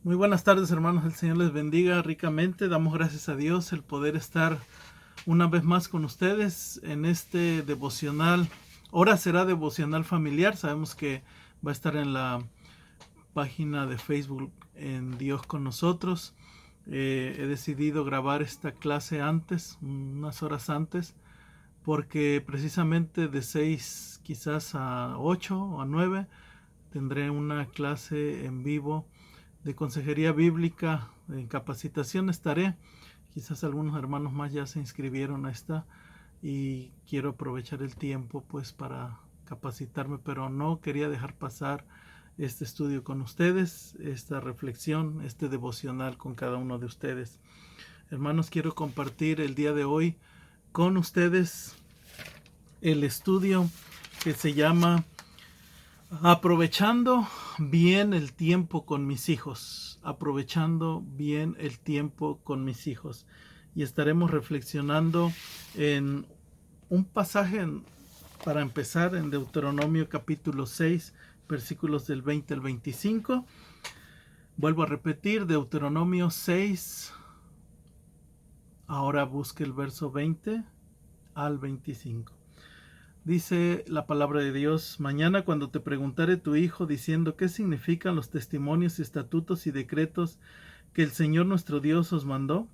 Muy buenas tardes, hermanos. El Señor les bendiga ricamente. Damos gracias a Dios el poder estar una vez más con ustedes en este devocional. Ahora será devocional familiar. Sabemos que va a estar en la página de Facebook en Dios con nosotros. He decidido grabar esta clase antes, unas horas antes, porque precisamente de 6 quizás a 8 o a 9 tendré una clase en vivo de consejería bíblica. En capacitación estaré. Quizás algunos hermanos más ya se inscribieron a esta y quiero aprovechar el tiempo pues para capacitarme, pero no quería dejar pasar este estudio con ustedes, esta reflexión, este devocional con cada uno de ustedes. Hermanos, quiero compartir el día de hoy con ustedes el estudio que se llama Aprovechando bien el tiempo con mis hijos. Aprovechando bien el tiempo con mis hijos. Y estaremos reflexionando en un pasaje para empezar en Deuteronomio capítulo 6, versículos del 20 al 25. Vuelvo a repetir, Deuteronomio 6. Ahora busque el verso 20 al 25. Dice la palabra de Dios: mañana cuando te preguntare tu hijo diciendo qué significan los testimonios, estatutos y decretos que el Señor nuestro Dios os mandó,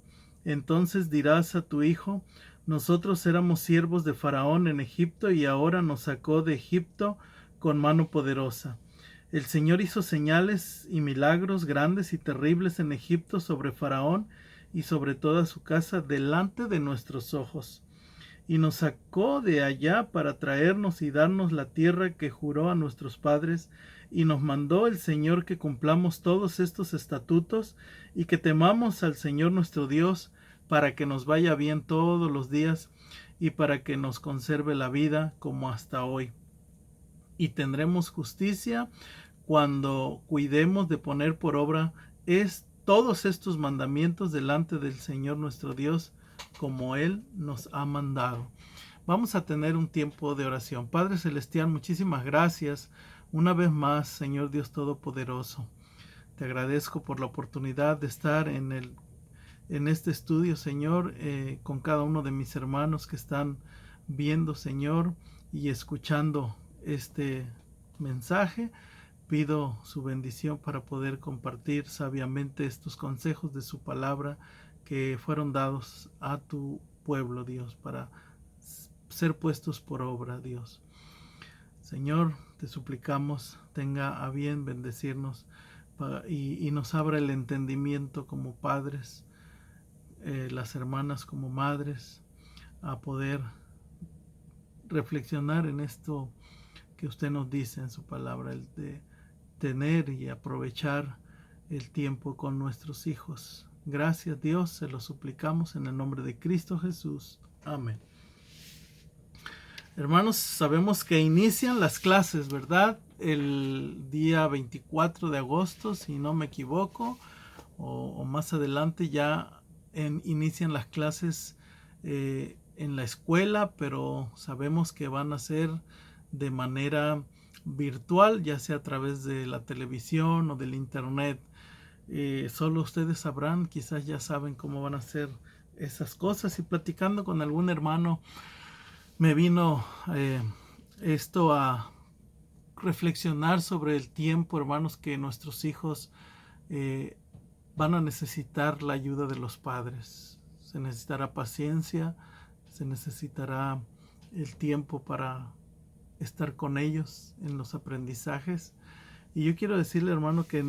entonces dirás a tu hijo: nosotros éramos siervos de Faraón en Egipto y ahora nos sacó de Egipto con mano poderosa. El Señor hizo señales y milagros grandes y terribles en Egipto sobre Faraón y sobre toda su casa delante de nuestros ojos. Y nos sacó de allá para traernos y darnos la tierra que juró a nuestros padres, y nos mandó el Señor que cumplamos todos estos estatutos y que temamos al Señor nuestro Dios, para que nos vaya bien todos los días y para que nos conserve la vida como hasta hoy. Y tendremos justicia cuando cuidemos de poner por obra todos estos mandamientos delante del Señor nuestro Dios, como Él nos ha mandado. Vamos a tener un tiempo de oración. Padre Celestial, muchísimas gracias una vez más, Señor Dios Todopoderoso. Te agradezco por la oportunidad de estar en este estudio, Señor, con cada uno de mis hermanos que están viendo, Señor, y escuchando este mensaje. Pido su bendición para poder compartir sabiamente estos consejos de su palabra que fueron dados a tu pueblo, Dios, para ser puestos por obra, Dios. Señor, te suplicamos, tenga a bien bendecirnos y nos abra el entendimiento como padres, las hermanas como madres, a poder reflexionar en esto que usted nos dice en su palabra, el de tener y aprovechar el tiempo con nuestros hijos. Gracias, Dios, se lo suplicamos en el nombre de Cristo Jesús. Amén. Hermanos, sabemos que inician las clases, ¿verdad? El día 24 de agosto, si no me equivoco, o más adelante ya inician las clases en la escuela, pero sabemos que van a ser de manera virtual, ya sea a través de la televisión o del internet. Solo ustedes sabrán, quizás ya saben cómo van a ser esas cosas. Y platicando con algún hermano, me vino esto a reflexionar sobre el tiempo, hermanos, que nuestros hijos van a necesitar la ayuda de los padres. Se necesitará paciencia, se necesitará el tiempo para estar con ellos en los aprendizajes. Y yo quiero decirle, hermano, que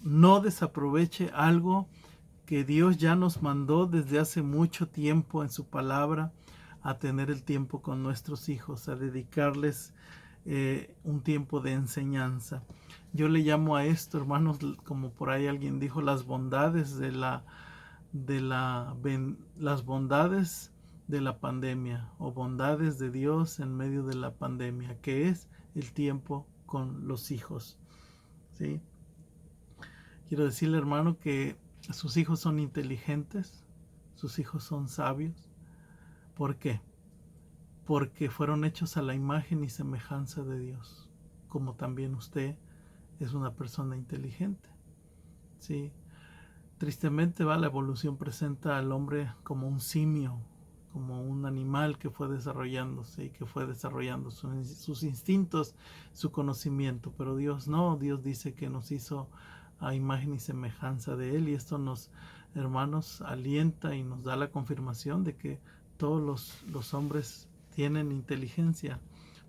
no desaproveche algo que Dios ya nos mandó desde hace mucho tiempo en su palabra, a tener el tiempo con nuestros hijos, a dedicarles un tiempo de enseñanza. Yo le llamo a esto, hermanos, como por ahí alguien dijo, las bondades las bondades de la pandemia, o bondades de Dios en medio de la pandemia, que es el tiempo con los hijos. ¿Sí? Quiero decirle, hermano, que sus hijos son inteligentes, sus hijos son sabios. ¿Por qué? Porque fueron hechos a la imagen y semejanza de Dios, como también usted es una persona inteligente. ¿Sí? Tristemente, la evolución presenta al hombre como un simio, como un animal que fue desarrollándose y que fue desarrollando sus instintos, su conocimiento. Pero Dios no, Dios dice que nos hizo a imagen y semejanza de Él, y esto nos, hermanos, alienta y nos da la confirmación de que todos los hombres tienen inteligencia,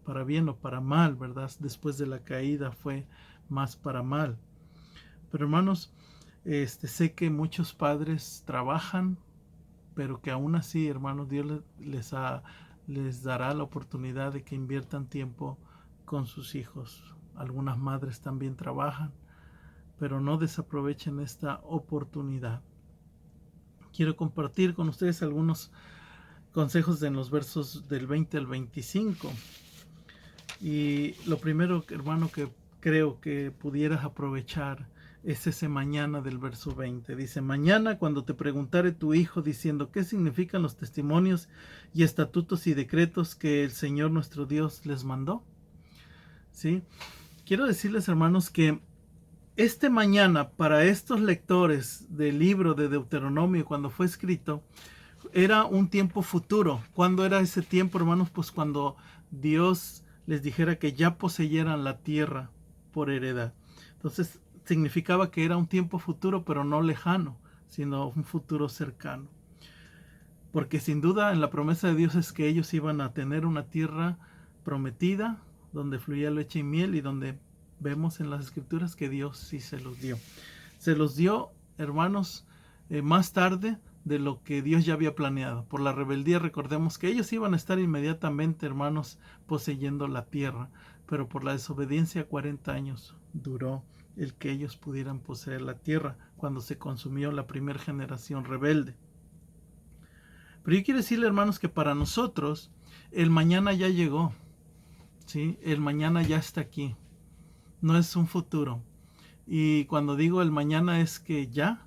para bien o para mal, ¿verdad? Después de la caída fue más para mal. Pero hermanos, sé que muchos padres trabajan, pero que aún así, hermanos, Dios les dará la oportunidad de que inviertan tiempo con sus hijos. Algunas madres también trabajan, pero no desaprovechen esta oportunidad. Quiero compartir con ustedes algunos consejos en los versos del 20 al 25. Y lo primero, hermano, que creo que pudieras aprovechar es ese mañana del verso 20. Dice: mañana, cuando te preguntare tu hijo diciendo qué significan los testimonios y estatutos y decretos que el Señor nuestro Dios les mandó. ¿Sí? Quiero decirles, hermanos, que este mañana para estos lectores del libro de Deuteronomio, cuando fue escrito, era un tiempo futuro. ¿Cuándo era ese tiempo, hermanos? Pues cuando Dios les dijera que ya poseyeran la tierra por heredad. Entonces significaba que era un tiempo futuro, pero no lejano, sino un futuro cercano. Porque sin duda en la promesa de Dios es que ellos iban a tener una tierra prometida, donde fluía leche y miel, y donde vemos en las escrituras que Dios sí se los dio. Se los dio, hermanos, más tarde de lo que Dios ya había planeado. Por la rebeldía, recordemos que ellos iban a estar inmediatamente, hermanos, poseyendo la tierra, pero por la desobediencia 40 años duró el que ellos pudieran poseer la tierra, cuando se consumió la primera generación rebelde. Pero yo quiero decirle, hermanos, que para nosotros el mañana ya llegó, ¿sí? El mañana ya está aquí, no es un futuro. Y cuando digo el mañana es que ya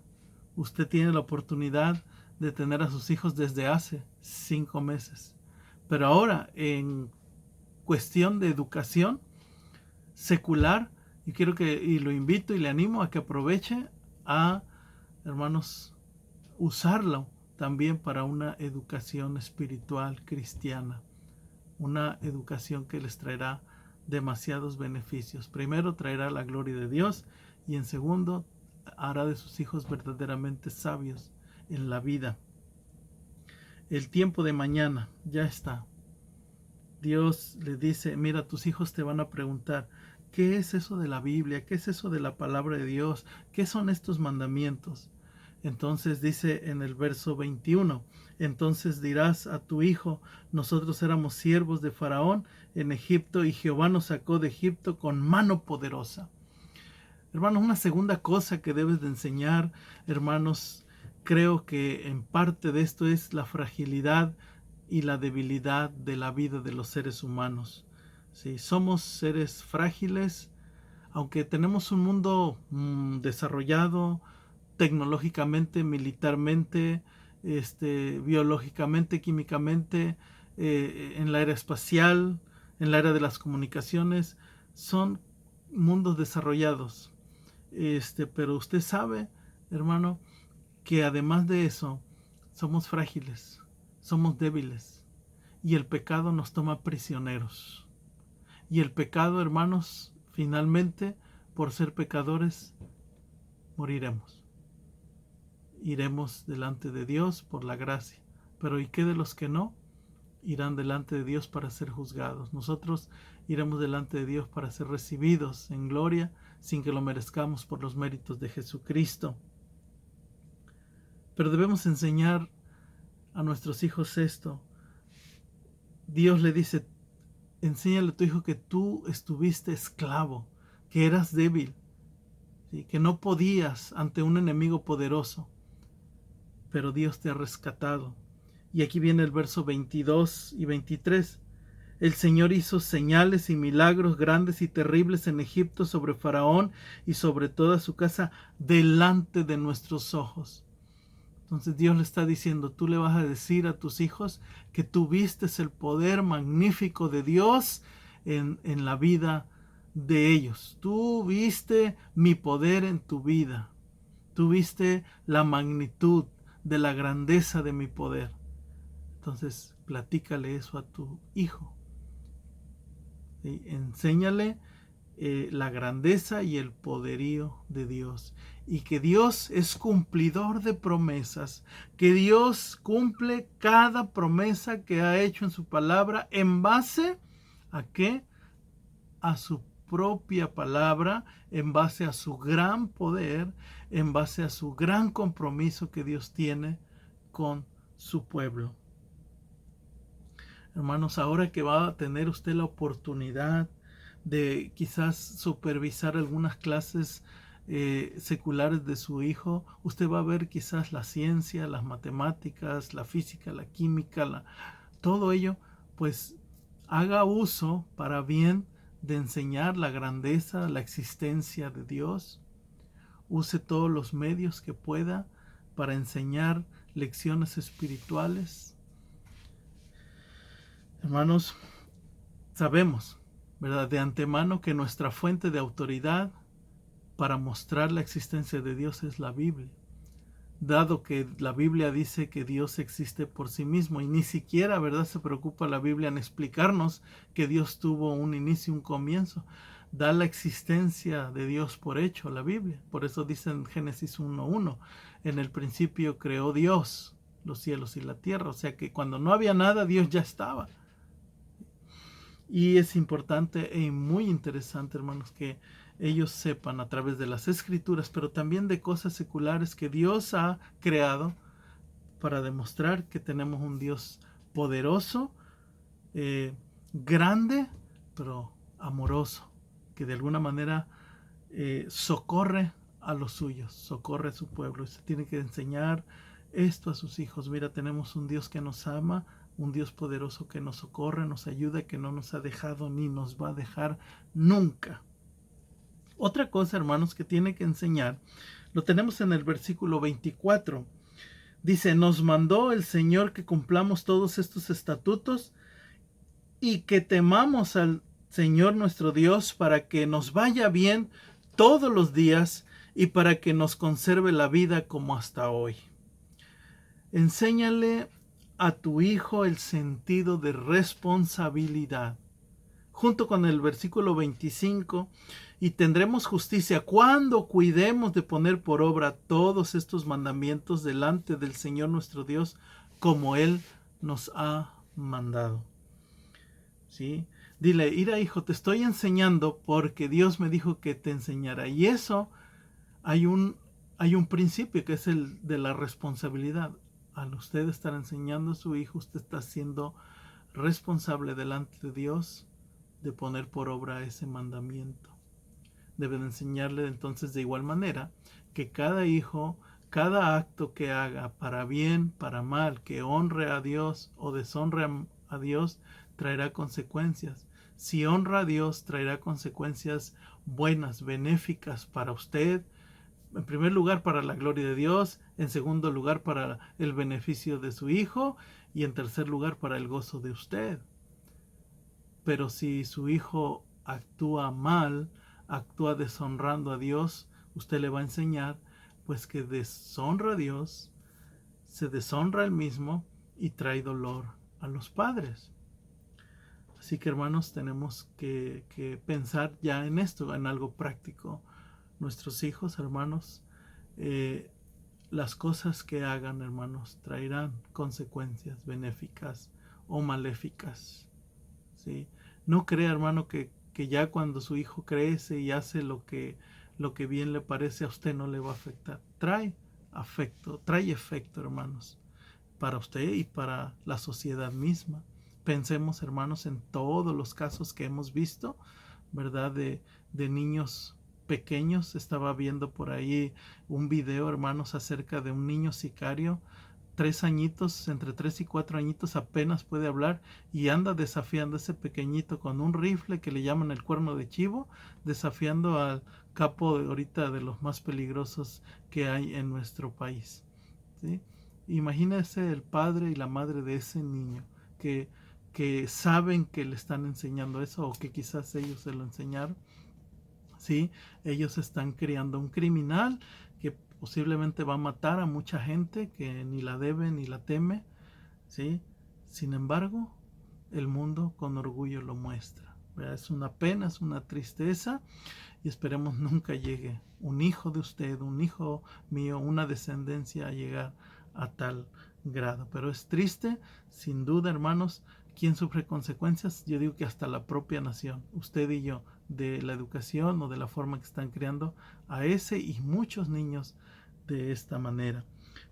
usted tiene la oportunidad de tener a sus hijos desde hace 5 meses. Pero ahora, en cuestión de educación secular, y lo invito y le animo a que aproveche a, hermanos, usarlo también para una educación espiritual cristiana. Una educación que les traerá demasiados beneficios. Primero, traerá la gloria de Dios, y en segundo, hará de sus hijos verdaderamente sabios en la vida. El tiempo de mañana ya está. Dios le dice: mira, tus hijos te van a preguntar, ¿qué es eso de la Biblia? ¿Qué es eso de la palabra de Dios? ¿Qué son estos mandamientos? Entonces dice en el verso 21, entonces dirás a tu hijo: nosotros éramos siervos de Faraón en Egipto, y Jehová nos sacó de Egipto con mano poderosa. Hermanos, una segunda cosa que debes de enseñar, hermanos, creo que en parte de esto es la fragilidad y la debilidad de la vida de los seres humanos. Sí, somos seres frágiles, aunque tenemos un mundo desarrollado tecnológicamente, militarmente, biológicamente, químicamente, en la era espacial, en la era de las comunicaciones. Son mundos desarrollados. Pero usted sabe, hermano, que además de eso, somos frágiles, somos débiles, y el pecado nos toma prisioneros. Y el pecado, hermanos, finalmente, por ser pecadores, moriremos. Iremos delante de Dios por la gracia. Pero ¿y qué de los que no? Irán delante de Dios para ser juzgados. Nosotros iremos delante de Dios para ser recibidos en gloria, sin que lo merezcamos, por los méritos de Jesucristo. Pero debemos enseñar a nuestros hijos esto. Dios le dice: enséñale a tu hijo que tú estuviste esclavo, que eras débil, ¿sí? Que no podías ante un enemigo poderoso, pero Dios te ha rescatado. Y aquí viene el verso 22 y 23. El Señor hizo señales y milagros grandes y terribles en Egipto, sobre Faraón y sobre toda su casa, delante de nuestros ojos. Entonces Dios le está diciendo: tú le vas a decir a tus hijos que tú vistes el poder magnífico de Dios en la vida de ellos. Tú viste mi poder en tu vida. Tú viste la magnitud de la grandeza de mi poder. Entonces, platícale eso a tu hijo. ¿Sí? Enséñale la grandeza y el poderío de Dios. Y que Dios es cumplidor de promesas. Que Dios cumple cada promesa que ha hecho en su palabra en base a qué? A su propia palabra, en base a su gran poder, en base a su gran compromiso que Dios tiene con su pueblo. Hermanos, ahora que va a tener usted la oportunidad de quizás supervisar algunas clases seculares de su hijo, usted va a ver quizás la ciencia, las matemáticas, la física, la química, todo ello, pues haga uso para bien de enseñar la grandeza, la existencia de Dios. Use todos los medios que pueda para enseñar lecciones espirituales. Hermanos, sabemos, ¿verdad?, de antemano que nuestra fuente de autoridad para mostrar la existencia de Dios es la Biblia, dado que la Biblia dice que Dios existe por sí mismo y ni siquiera, ¿verdad?, se preocupa la Biblia en explicarnos que Dios tuvo un inicio y un comienzo. Da la existencia de Dios por hecho la Biblia. Por eso dice en Génesis 1:1, en el principio creó Dios los cielos y la tierra. O sea que cuando no había nada, Dios ya estaba. Y es importante y muy interesante, hermanos, que ellos sepan a través de las escrituras, pero también de cosas seculares que Dios ha creado para demostrar que tenemos un Dios poderoso, grande, pero amoroso, que de alguna manera socorre a los suyos, socorre a su pueblo. Y se tiene que enseñar esto a sus hijos. Mira, tenemos un Dios que nos ama, un Dios poderoso que nos socorre, nos ayuda, que no nos ha dejado ni nos va a dejar nunca. Otra cosa, hermanos, que tiene que enseñar, lo tenemos en el versículo 24. Dice, nos mandó el Señor que cumplamos todos estos estatutos y que temamos al Señor nuestro Dios para que nos vaya bien todos los días y para que nos conserve la vida como hasta hoy. Enséñale a tu hijo el sentido de responsabilidad. Junto con el versículo 25, y tendremos justicia cuando cuidemos de poner por obra todos estos mandamientos delante del Señor nuestro Dios, como Él nos ha mandado. ¿Sí? Dile, mira hijo, te estoy enseñando porque Dios me dijo que te enseñara. Y eso, hay un principio que es el de la responsabilidad. Al usted estar enseñando a su hijo, usted está siendo responsable delante de Dios de poner por obra ese mandamiento. Debe de enseñarle entonces de igual manera que cada hijo, cada acto que haga, para bien, para mal, que honre a Dios o deshonre a Dios, traerá consecuencias. Si honra a Dios, traerá consecuencias buenas, benéficas para usted. En primer lugar, para la gloria de Dios. En segundo lugar, para el beneficio de su hijo. Y en tercer lugar, para el gozo de usted. Pero si su hijo actúa mal, actúa deshonrando a Dios, usted le va a enseñar pues que deshonra a Dios, se deshonra él mismo y trae dolor a los padres. Así que hermanos, tenemos que pensar ya en esto, en algo práctico. Nuestros hijos, hermanos, las cosas que hagan, hermanos, traerán consecuencias benéficas o maléficas. ¿Sí? No crea, hermano, que ya cuando su hijo crece y hace lo que bien le parece, a usted no le va a afectar. Trae efecto, hermanos, para usted y para la sociedad misma. Pensemos, hermanos, en todos los casos que hemos visto, ¿verdad? De niños pequeños. Estaba viendo por ahí un video, hermanos, acerca de un niño sicario, 3 añitos, entre 3 y 4 añitos, apenas puede hablar y anda desafiando a ese pequeñito con un rifle que le llaman el cuerno de chivo, desafiando al capo ahorita de los más peligrosos que hay en nuestro país. ¿Sí? Imagínese el padre y la madre de ese niño que saben que le están enseñando eso, o que quizás ellos se lo enseñaron. ¿Sí? Ellos están criando un criminal posiblemente va a matar a mucha gente que ni la debe ni la teme, ¿sí? Sin embargo, el mundo con orgullo lo muestra, ¿verdad? Es una pena, es una tristeza, y esperemos nunca llegue un hijo de usted, un hijo mío, una descendencia a llegar a tal grado. Pero es triste, sin duda, hermanos. ¿Quién sufre consecuencias? Yo digo que hasta la propia nación, usted y yo, de la educación o de la forma que están criando a ese y muchos niños de esta manera.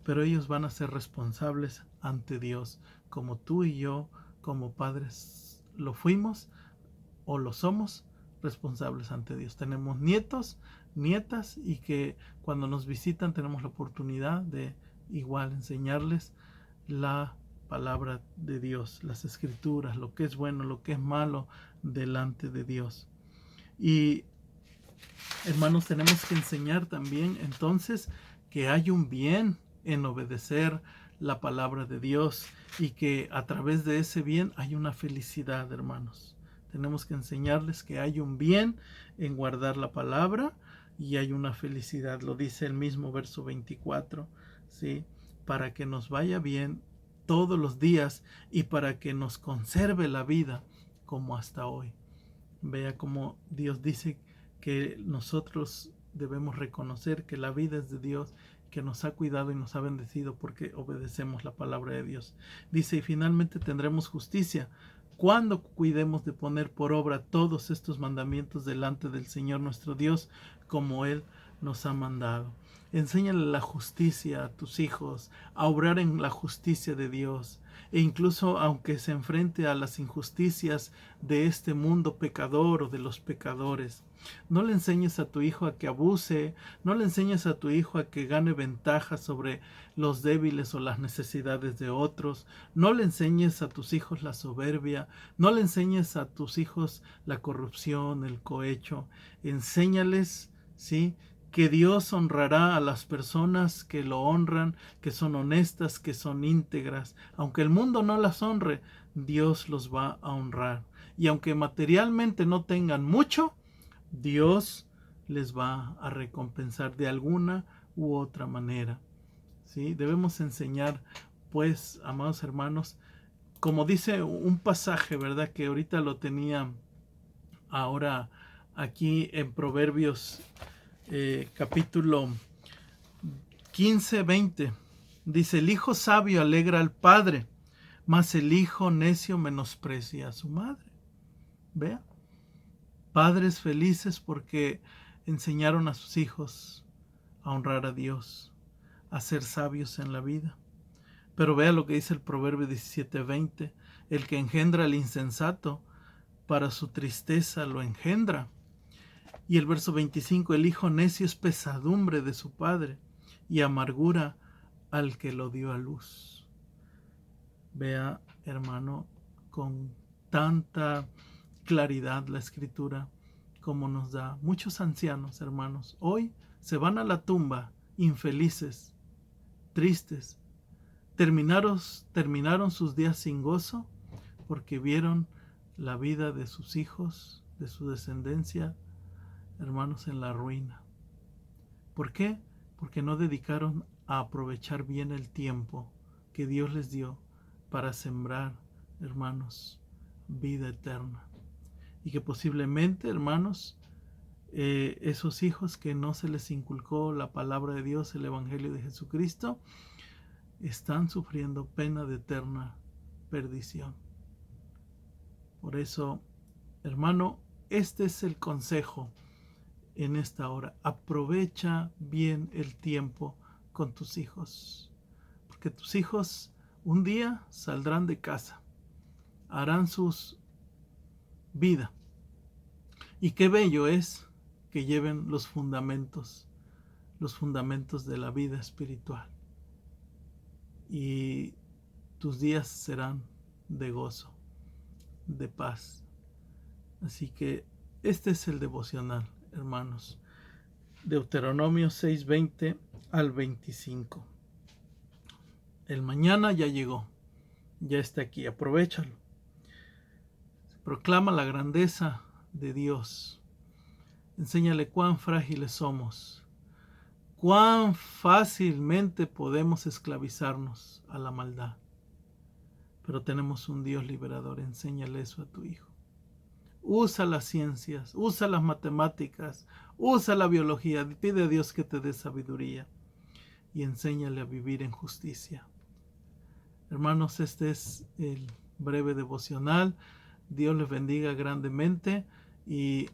Pero ellos van a ser responsables ante Dios, como tú y yo, como padres, lo fuimos o lo somos responsables ante Dios. Tenemos nietos, nietas, y que cuando nos visitan tenemos la oportunidad de igual enseñarles la palabra de Dios, las escrituras, lo que es bueno, lo que es malo delante de Dios. Y hermanos, tenemos que enseñar también entonces que hay un bien en obedecer la palabra de Dios y que a través de ese bien hay una felicidad, hermanos. Tenemos que enseñarles que hay un bien en guardar la palabra y hay una felicidad. Lo dice el mismo verso 24, ¿sí? Para que nos vaya bien todos los días y para que nos conserve la vida como hasta hoy. Vea cómo Dios dice que nosotros debemos reconocer que la vida es de Dios, que nos ha cuidado y nos ha bendecido porque obedecemos la palabra de Dios. Dice, y finalmente tendremos justicia cuando cuidemos de poner por obra todos estos mandamientos delante del Señor nuestro Dios, como Él nos ha mandado. Enséñale la justicia a tus hijos, a obrar en la justicia de Dios, e incluso aunque se enfrente a las injusticias de este mundo pecador o de los pecadores. No le enseñes a tu hijo a que abuse, no le enseñes a tu hijo a que gane ventaja sobre los débiles o las necesidades de otros, no le enseñes a tus hijos la soberbia, no le enseñes a tus hijos la corrupción, el cohecho. Enséñales, ¿sí?, que Dios honrará a las personas que lo honran, que son honestas, que son íntegras. Aunque el mundo no las honre, Dios los va a honrar. Y aunque materialmente no tengan mucho, Dios les va a recompensar de alguna u otra manera. ¿Sí? Debemos enseñar, pues, amados hermanos, como dice un pasaje, ¿verdad?, que ahorita lo tenía ahora aquí en Proverbios capítulo 15-20. Dice, el hijo sabio alegra al padre, mas el hijo necio menosprecia a su madre. Vea, padres felices porque enseñaron a sus hijos a honrar a Dios, a ser sabios en la vida. Pero vea lo que dice el Proverbio 17:20, el que engendra al insensato, para su tristeza lo engendra. Y el verso 25, el hijo necio es pesadumbre de su padre y amargura al que lo dio a luz. Vea, hermano, con tanta claridad la escritura como nos da. Muchos ancianos, hermanos, hoy se van a la tumba infelices, tristes. Terminaron sus días sin gozo porque vieron la vida de sus hijos, de su descendencia, hermanos, en la ruina. ¿Por qué? Porque no dedicaron a aprovechar bien el tiempo que Dios les dio para sembrar, hermanos, vida eterna. Y que posiblemente, hermanos, esos hijos que no se les inculcó la palabra de Dios, el Evangelio de Jesucristo, están sufriendo pena de eterna perdición. Por eso, hermano, este es el consejo en esta hora. Aprovecha bien el tiempo con tus hijos, porque tus hijos un día saldrán de casa, harán sus vida, y qué bello es que lleven los fundamentos de la vida espiritual, y tus días serán de gozo, de paz. Así que este es el devocional, hermanos. Deuteronomio 6:20 al 25. El mañana ya llegó, ya está aquí, aprovéchalo. Proclama la grandeza de Dios. Enséñale cuán frágiles somos. cuán fácilmente podemos esclavizarnos a la maldad. Pero tenemos un Dios liberador. Enséñale eso a tu hijo. Usa las ciencias, usa las matemáticas, usa la biología. Pide a Dios que te dé sabiduría y enséñale a vivir en justicia. Hermanos, este es el breve devocional. Dios les bendiga grandemente y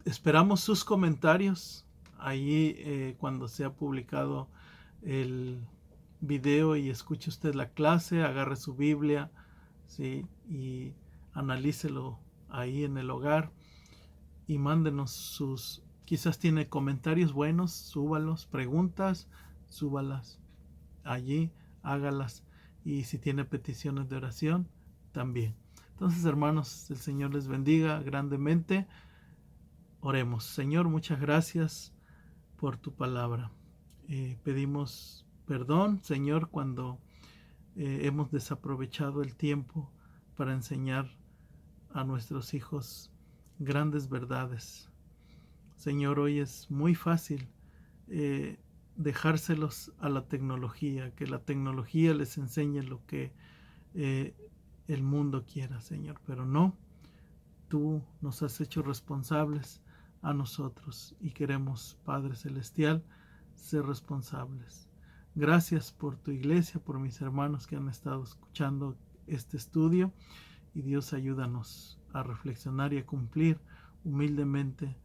esperamos sus comentarios allí cuando sea publicado el video y escuche usted la clase, agarre su Biblia, ¿sí? Y analícelo ahí en el hogar y mándenos sus, quizás tiene comentarios buenos, súbalos, preguntas, súbalas allí, hágalas, y si tiene peticiones de oración, también. Entonces, hermanos, el Señor les bendiga grandemente. Oremos. Señor, muchas gracias por tu palabra. Pedimos perdón, Señor, cuando hemos desaprovechado el tiempo para enseñar a nuestros hijos grandes verdades. Señor, hoy es muy fácil dejárselos a la tecnología, que la tecnología les enseñe lo que el mundo quiera, Señor, pero no, tú nos has hecho responsables a nosotros y queremos, Padre Celestial, ser responsables. Gracias por tu iglesia, por mis hermanos que han estado escuchando este estudio, y Dios, ayúdanos a reflexionar y a cumplir humildemente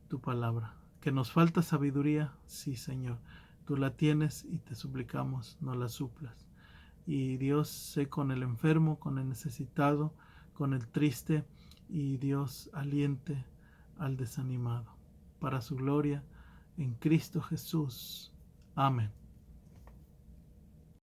tu palabra. ¿Que nos falta sabiduría? Sí, Señor, tú la tienes y te suplicamos no la suplas. Y Dios, sé con el enfermo, con el necesitado, con el triste, y Dios, aliente al desanimado. Para su gloria, en Cristo Jesús. Amén.